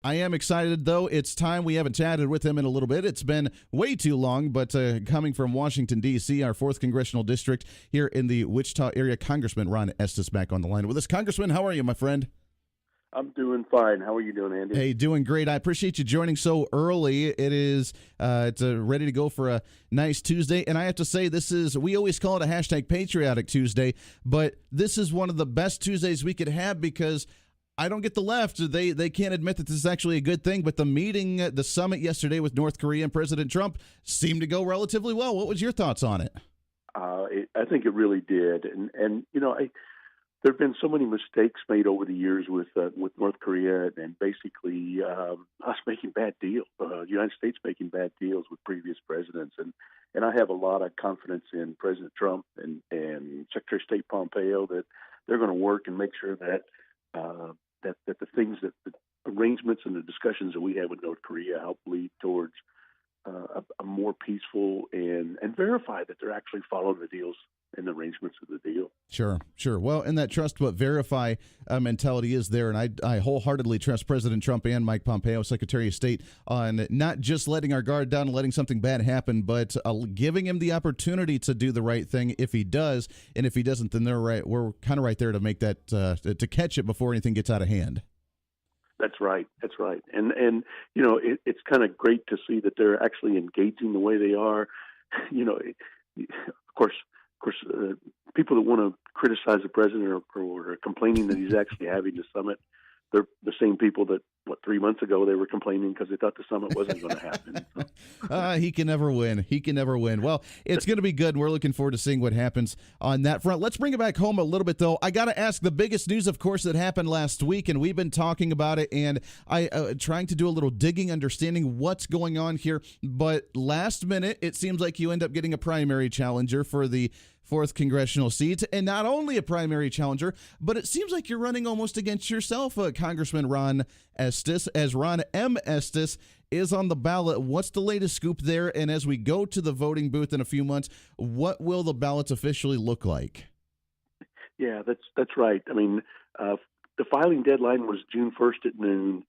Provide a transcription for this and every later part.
I am excited, though. It's time. We haven't chatted with him in a little bit. It's been way too long, but coming from Washington, D.C., our 4th Congressional District here in the Wichita area, Congressman Ron Estes back on the line with us. Congressman, how are you, my friend? I'm doing fine. How are you doing, Andy? Hey, doing great. I appreciate you joining so early. It is it's ready to go for a nice Tuesday, and I have to say we always call it a hashtag Patriotic Tuesday, but this is one of the best Tuesdays we could have because I don't get the left. They can't admit that this is actually a good thing, but the summit yesterday with North Korea and President Trump seemed to go relatively well. What was your thoughts on it? I think it really did, and there have been so many mistakes made over the years with North Korea and basically us making bad deals, the United States making bad deals with previous presidents, and I have a lot of confidence in President Trump and Secretary of State Pompeo that they're going to work and make sure that the things that the arrangements and the discussions that we have with North Korea help lead towards a more peaceful and verify that they're actually following the deals and the arrangements of the deal. Sure. Well, and that trust but verify mentality is there, and I wholeheartedly trust President Trump and Mike Pompeo, Secretary of State, on not just letting our guard down and letting something bad happen, but giving him the opportunity to do the right thing if he does, and if he doesn't, then we're kind of right there to make that to catch it before anything gets out of hand. That's right. And it's kind of great to see that they're actually engaging the way they are. Of course, people that want to criticize the president or are complaining that he's actually having the summit, they're the same people that 3 months ago they were complaining because they thought the summit wasn't going to happen. He can never win. Well, it's going to be good. We're looking forward to seeing what happens on that front. Let's bring it back home a little bit, though. I got to ask the biggest news, of course, that happened last week, and we've been talking about it, and I trying to do a little digging, understanding what's going on here. But last minute, it seems like you end up getting a primary challenger for the 4th congressional seat, and not only a primary challenger, but it seems like you're running almost against yourself, Congressman Ron Estes, as Ron M. Estes is on the ballot. What's the latest scoop there? And as we go to the voting booth in a few months, what will the ballots officially look like? Yeah, that's right. I mean, the filing deadline was June 1st at noon.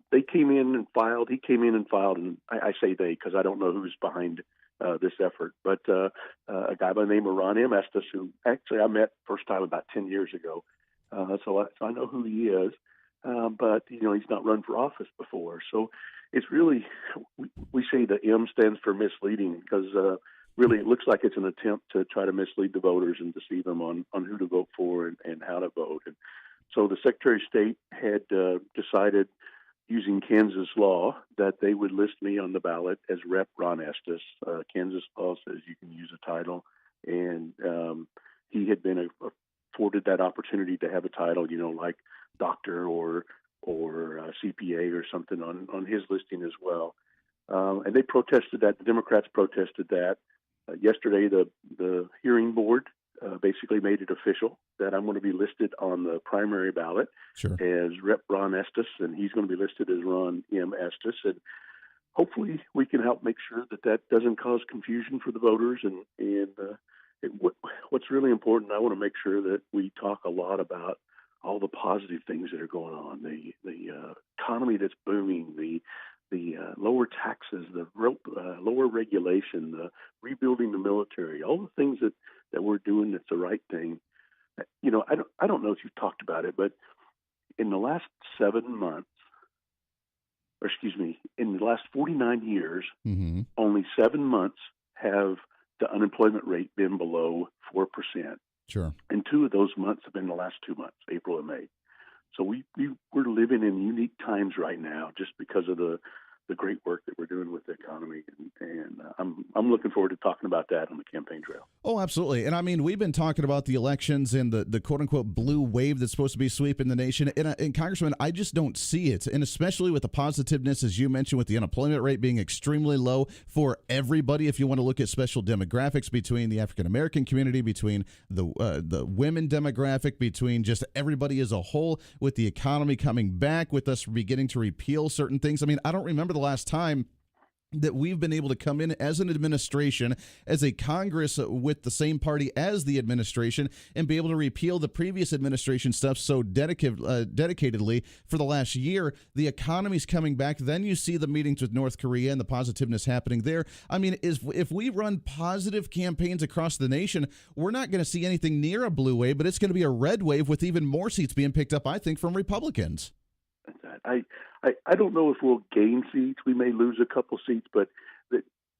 They came in and filed. He came in and filed, and I say they because I don't know who's behind this effort, but a guy by the name of Ron M. Estes, who actually I met first time about 10 years ago, so I know who he is, but he's not run for office before. So it's really, we say the M stands for misleading because really it looks like it's an attempt to try to mislead the voters and deceive them on who to vote for and how to vote. And so the Secretary of State had decided, using Kansas law, that they would list me on the ballot as Rep. Ron Estes. Kansas law says you can use a title, and he had been afforded that opportunity to have a title, like doctor or CPA or something on his listing as well. And they protested that. The Democrats protested that. Yesterday, the hearing board basically made it official that I'm going to be listed on the primary ballot as Rep. Ron Estes, and he's going to be listed as Ron M. Estes. And hopefully we can help make sure that doesn't cause confusion for the voters. What's really important, I want to make sure that we talk a lot about all the positive things that are going on, the economy that's booming, the lower taxes, the lower regulation, the rebuilding the military, all the things that we're doing that's the right thing. I don't know if you've talked about it, but in the last 7 months, in the last 49 years, only 7 months have the unemployment rate been below 4%. Sure. And 2 of those months have been the last 2 months, April and May. So we're living in unique times right now just because of the great work that we're doing with the economy, and I'm looking forward to talking about that on the campaign trail. Oh, absolutely. And I mean, we've been talking about the elections and the quote-unquote blue wave that's supposed to be sweeping the nation. And Congressman, I just don't see it. And especially with the positiveness, as you mentioned, with the unemployment rate being extremely low for everybody. If you want to look at special demographics between the African-American community, between the women demographic, between just everybody as a whole, with the economy coming back, with us beginning to repeal certain things. I mean, I don't remember the last time that we've been able to come in as an administration, as a Congress with the same party as the administration, and be able to repeal the previous administration stuff so dedicatedly for the last year. The economy's coming back. Then you see the meetings with North Korea and the positiveness happening there. I mean, if we run positive campaigns across the nation, we're not going to see anything near a blue wave, but it's going to be a red wave with even more seats being picked up, I think, from Republicans. I don't know if we'll gain seats. We may lose a couple seats, but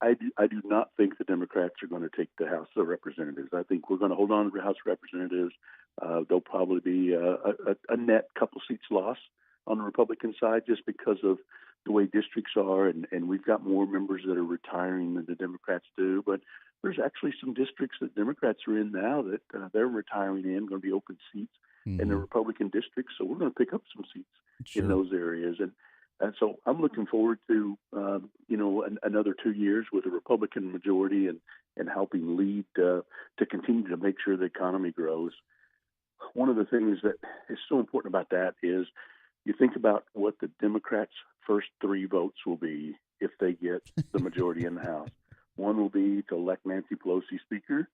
I do not think the Democrats are going to take the House of Representatives. I think we're going to hold on to the House of Representatives. There'll probably be a net couple seats lost on the Republican side just because of the way districts are, and we've got more members that are retiring than the Democrats do. But there's actually some districts that Democrats are in now that they're retiring in, going to be open seats in the Republican districts. So we're going to pick up some seats in those areas. And so I'm looking forward to, another 2 years with a Republican majority and helping lead to continue to make sure the economy grows. One of the things that is so important about that is you think about what the Democrats' first 3 votes will be if they get the majority in the House. One will be to elect Nancy Pelosi Speaker.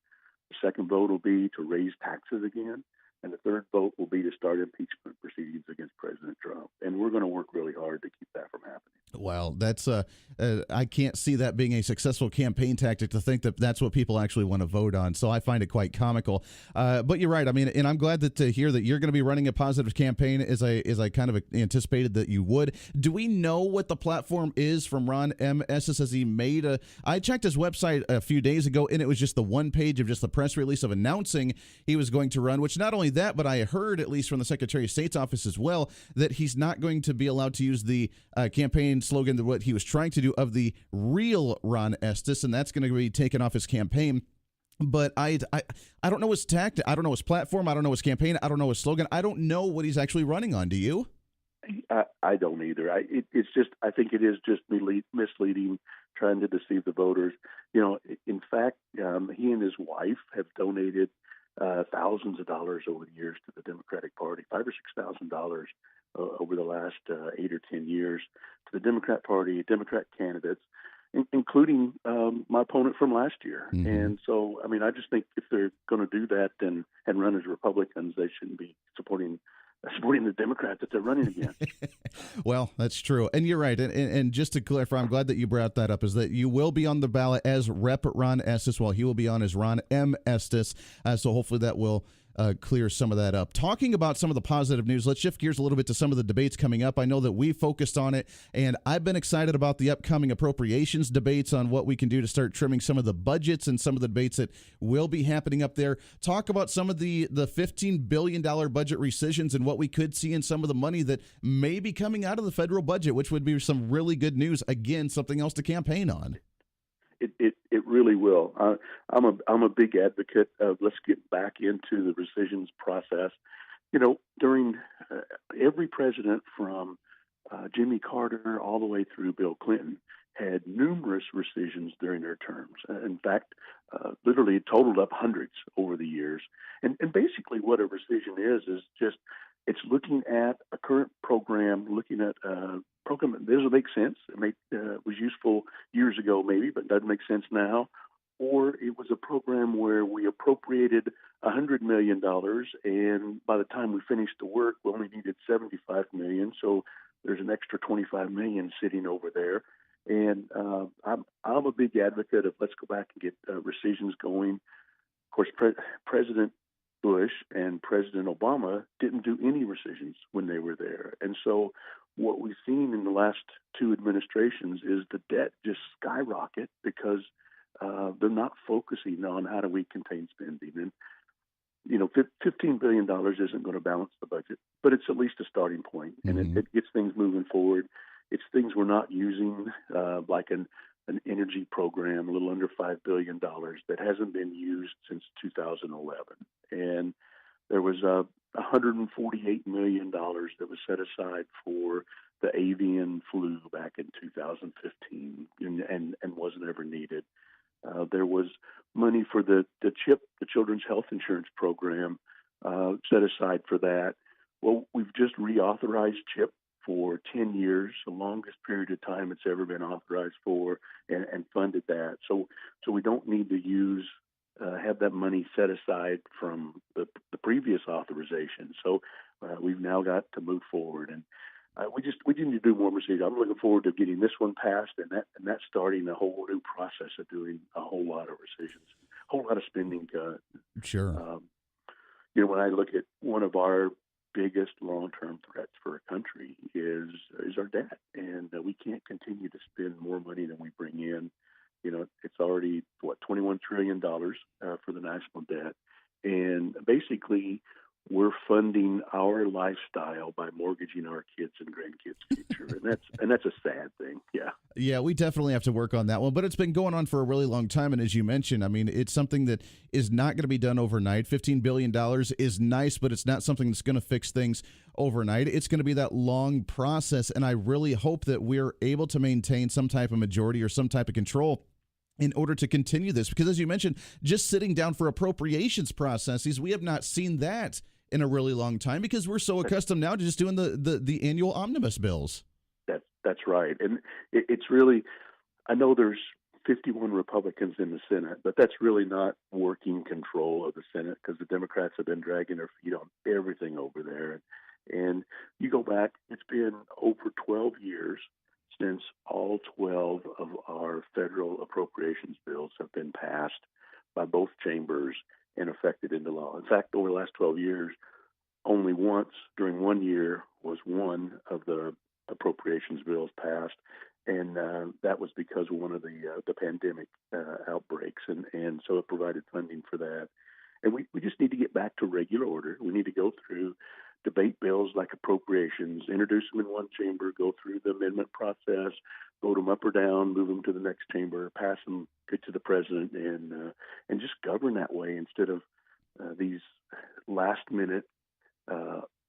The second vote will be to raise taxes again. And the third vote will be to start impeachment proceedings against President Trump. And we're going to work really hard to keep that from happening. Well, that's I can't see that being a successful campaign tactic to think that that's what people actually want to vote on. So I find it quite comical. But you're right. I mean, and I'm glad that to hear that you're going to be running a positive campaign as I kind of anticipated that you would. Do we know what the platform is from Ron M. Estes? Has he made I checked his website a few days ago, and it was just the one page of just the press release of announcing he was going to run, which not only that, but I heard, at least from the Secretary of State's office as well, that he's not going to be allowed to use the campaign slogan, that what he was trying to do, of the real Ron Estes, and that's going to be taken off his campaign. But I don't know his tactic. I don't know his platform. I don't know his campaign. I don't know his slogan. I don't know what he's actually running on. Do you? I don't either. I think it is just misleading, trying to deceive the voters. In fact, he and his wife have donated thousands of dollars over the years to the Democratic Party, $5,000 or $6,000 over the last 8 or 10 years to the Democrat Party, Democrat candidates, including my opponent from last year. Mm-hmm. And so, I mean, I just think if they're going to do that and run as Republicans, they shouldn't be supporting the Democrats that they're running against. Well, that's true. And you're right. And just to clarify, I'm glad that you brought that up, is that you will be on the ballot as Rep. Ron Estes, while he will be on as Ron M. Estes. So hopefully that will clear some of that up. Talking about some of the positive news, let's shift gears a little bit to some of the debates coming up. I know that we focused on it, and I've been excited about the upcoming appropriations debates on what we can do to start trimming some of the budgets and some of the debates that will be happening up there. Talk about some of the $15 billion budget rescissions and what we could see in some of the money that may be coming out of the federal budget, which would be some really good news. Again, something else to campaign on. It really will. I'm a big advocate of let's get back into the rescissions process. During every president from Jimmy Carter all the way through Bill Clinton had numerous rescissions during their terms. In fact, literally it totaled up hundreds over the years. And basically what a rescission is just it's looking at a current program, looking at a program that doesn't make sense. It was useful years ago maybe, but doesn't make sense now. Or it was a program where we appropriated $100 million, and by the time we finished the work, we only needed $75 million. So there's an extra $25 million sitting over there. And I'm a big advocate of let's go back and get rescissions going. Of course, President Bush and President Obama didn't do any rescissions when they were there. And so what we've seen in the last 2 administrations is the debt just skyrocket because they're not focusing on how do we contain spending. And, $15 billion isn't going to balance the budget, but it's at least a starting point, and it gets things moving forward. It's things we're not using, like an energy program, a little under $5 billion that hasn't been used since 2011. And there was $148 million that was set aside for the avian flu back in 2015 and wasn't ever needed. There was money for the CHIP, the Children's Health Insurance Program, set aside for that. Well, we've just reauthorized CHIP for 10 years, the longest period of time it's ever been authorized for, and funded that. So we don't need to have that money set aside from the previous authorization. So we've now got to move forward, and we need to do more procedure. I'm looking forward to getting this one passed, and that's starting a whole new process of doing a whole lot of rescissions, a whole lot of spending. Sure. When I look at one of our biggest long-term threats for a country is our debt, and we can't continue to spend more money than we bring in. It's already $21 trillion for the national debt, and basically we're funding our lifestyle by mortgaging our kids and grandkids' future, and that's a sad thing. Yeah, we definitely have to work on that one, but it's been going on for a really long time, and as you mentioned, I mean, it's something that is not going to be done overnight. $15 billion is nice, but it's not something that's going to fix things overnight. It's going to be that long process, and I really hope that we're able to maintain some type of majority or some type of control in order to continue this, because as you mentioned, just sitting down for appropriations processes, we have not seen that in a really long time because we're so accustomed now to just doing the annual omnibus bills. That's right. And it's really, I know there's 51 Republicans in the Senate, but that's really not working control of the Senate because the Democrats have been dragging their feet on everything over there. And you go back, it's been over 12 years since all 12 of our federal appropriations bills have been passed by both chambers and affected into law. In fact, over the last 12 years, only once during 1 year was one of the appropriations bills passed, and that was because of one of the pandemic outbreaks, and so it provided funding for that. And we just need to get back to regular order. We need to go through debate bills like appropriations, introduce them in one chamber, go through the amendment process, vote them up or down, move them to the next chamber, pass them, get to the president, and just govern that way instead of these last-minute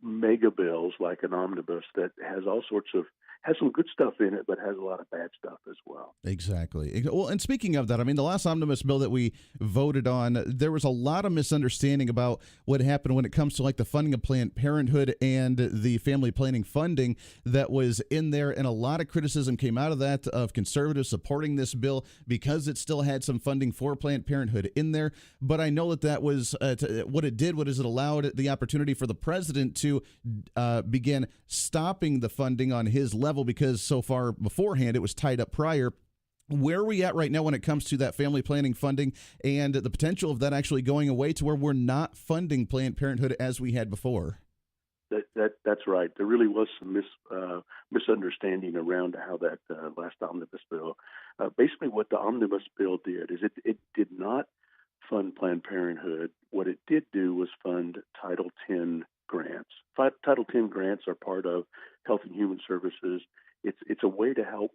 mega bills like an omnibus that has some good stuff in it, but has a lot of bad stuff as well. Exactly. Well, and speaking of that, I mean, the last omnibus bill that we voted on, there was a lot of misunderstanding about what happened when it comes to like the funding of Planned Parenthood and the family planning funding that was in there. And a lot of criticism came out of that, of conservatives supporting this bill because it still had some funding for Planned Parenthood in there. But I know that was what it did. What is it allowed the opportunity for the president to begin stopping the funding on his level, because so far beforehand it was tied up prior. Where are we at right now when it comes to that family planning funding and the potential of that actually going away to where we're not funding Planned Parenthood as we had before? That's right. There really was some misunderstanding around how that last omnibus bill. Basically, what the omnibus bill did is it did not fund Planned Parenthood. What it did do was fund Title X grants. Title X grants are part of Health and Human Services. It's a way to help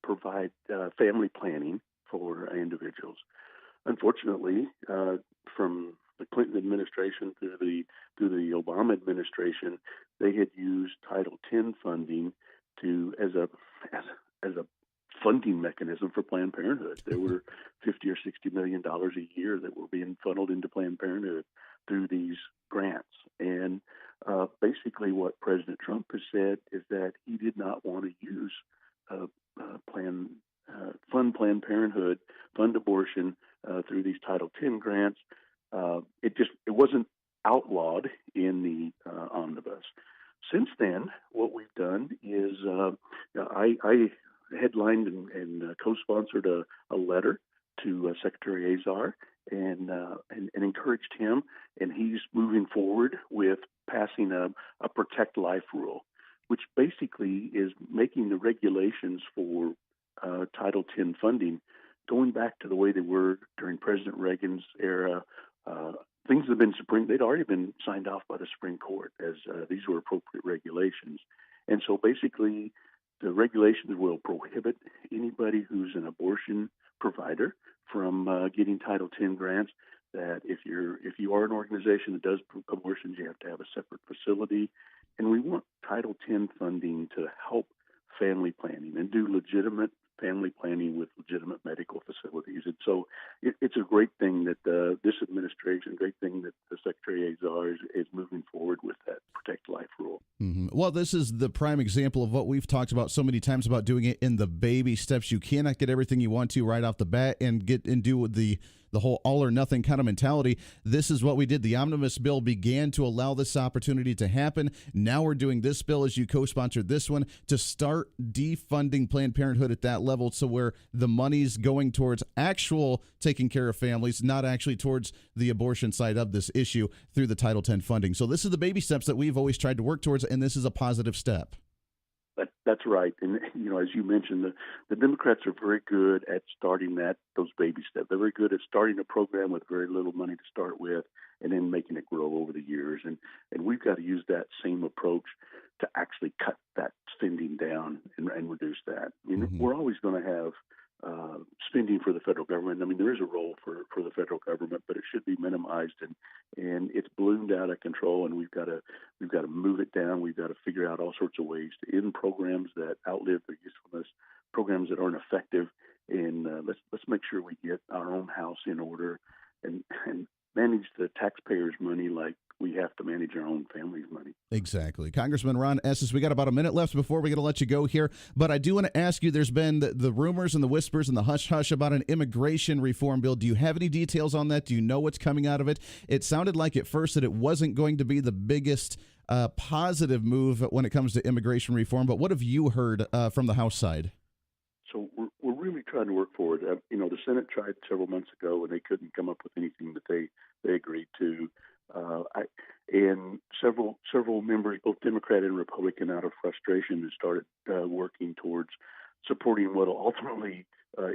provide family planning for individuals. Unfortunately, from the Clinton administration through the Obama administration, they had used Title X funding as a funding mechanism for Planned Parenthood. There were $50 or $60 million a year that were being funneled into Planned Parenthood through these grants. And basically what President Trump has said is that he did not want to use fund Planned Parenthood, fund abortion through these Title X grants. It wasn't outlawed in the omnibus. Since then, what we've done is I headlined and co-sponsored a letter to Secretary Azar and encouraged him, and he's moving forward with passing a Protect Life rule, which basically is making the regulations for Title X funding going back to the way they were during President Reagan's era. Things have been they'd already been signed off by the Supreme Court as these were appropriate regulations. And so basically the regulations will prohibit anybody who's an abortion provider from getting Title X grants. That if you are an organization that does abortions, you have to have a separate facility. And we want Title X funding to help family planning and do legitimate family planning with legitimate medical facilities. And so it's a great thing that this administration, great thing that the Secretary Azar is moving forward with that Protect Life rule. Mm-hmm. Well, Well, this is the prime example of what we've talked about so many times about doing it in the baby steps. You cannot get everything you want to right off the bat and do with the whole all or nothing kind of mentality. This is what we did. The omnibus bill began to allow this opportunity to happen. Now we're doing this bill, as you co-sponsored this one, to start defunding Planned Parenthood at that level, so where the money's going towards actual taking care of families, not actually towards the abortion side of this issue through the Title X funding. So this is the baby steps that we've always tried to work towards, and this is a positive step. That's right. And, as you mentioned, the Democrats are very good at starting those baby steps. They're very good at starting a program with very little money to start with and then making it grow over the years. And we've got to use that same approach to actually cut that spending down and reduce that. We're always going to have spending for the federal government. I mean, there is a role for the federal government, but it should be minimized, and it's ballooned out of control, and we've got to move it down. We've got to figure out all sorts of ways to end programs that outlive their usefulness, programs that aren't effective, and let's make sure we get our own house in order and manage the taxpayers' money like we have to manage our own family's money. Exactly. Congressman Ron Estes, we got about a minute left before we're going to let you go here, but I do want to ask you, there's been the rumors and the whispers and the hush-hush about an immigration reform bill. Do you have any details on that? Do you know what's coming out of it? It sounded like at first that it wasn't going to be the biggest positive move when it comes to immigration reform, but what have you heard from the House side? So we're really trying to work forward. The Senate tried several months ago, and they couldn't come up with anything that they agreed to. And several members, both Democrat and Republican, out of frustration, have started working towards supporting what will ultimately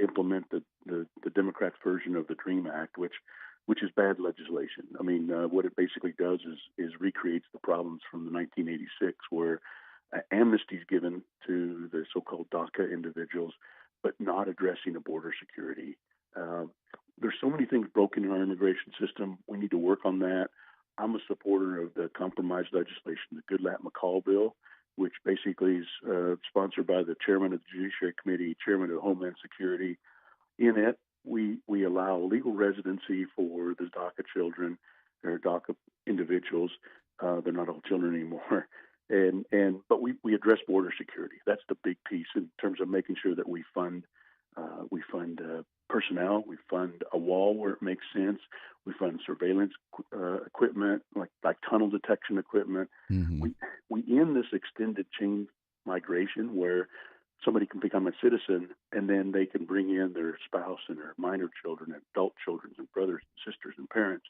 implement the Democrats' version of the DREAM Act, which is bad legislation. I mean, what it basically does is recreates the problems from the 1986, where amnesty is given to the so-called DACA individuals, but not addressing the border security. There's so many things broken in our immigration system. We need to work on that. I'm a supporter of the compromise legislation, the Goodlatte-McCall bill, which basically is sponsored by the chairman of the Judiciary Committee, chairman of Homeland Security. In it, we allow legal residency for the DACA children or DACA individuals. They're not all children anymore. But we address border security. That's the big piece in terms of making sure that we fund personnel. We fund a wall where it makes sense. We fund surveillance equipment, like tunnel detection equipment. Mm-hmm. We end this extended chain migration where somebody can become a citizen and then they can bring in their spouse and their minor children and adult children and brothers and sisters and parents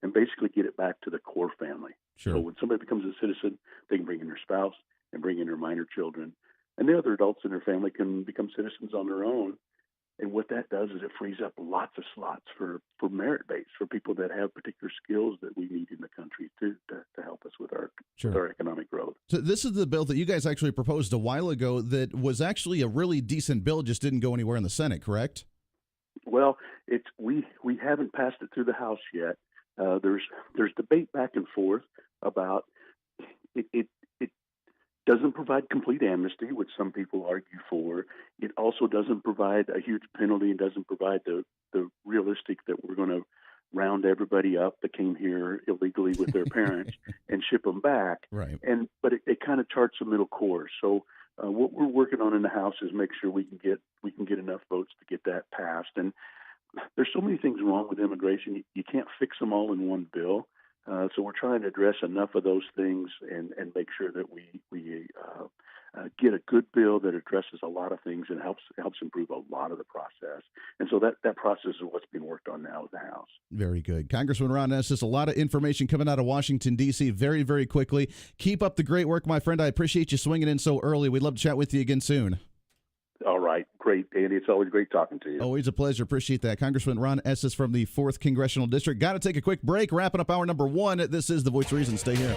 and basically get it back to the core family. Sure. So when somebody becomes a citizen, they can bring in their spouse and bring in their minor children, and the other adults in their family can become citizens on their own. And what that does is it frees up lots of slots for merit base, for people that have particular skills that we need in the country to help us with our economic growth. So this is the bill that you guys actually proposed a while ago that was actually a really decent bill, just didn't go anywhere in the Senate, correct? Well, we haven't passed it through the House yet. There's debate back and forth about it doesn't provide complete amnesty, which some people argue for. It also doesn't provide a huge penalty and doesn't provide the realistic that we're going to round everybody up that came here illegally with their parents and ship them back. Right. But it kind of charts a middle course. So what we're working on in the House is make sure we can get enough votes to get that passed. And there's so many things wrong with immigration. You can't fix them all in one bill. So we're trying to address enough of those things and make sure that we get a good bill that addresses a lot of things and helps improve a lot of the process. And so that process is what's being worked on now with the House. Very good. Congressman Ron Estes, a lot of information coming out of Washington, D.C. very, very quickly. Keep up the great work, my friend. I appreciate you swinging in so early. We'd love to chat with you again soon. All right. Great, Andy. It's always great talking to you. Always a pleasure. Appreciate that. Congressman Ron Estes from the 4th Congressional District. Got to take a quick break. Wrapping up hour number 1. This is The Voice of Reason. Stay here.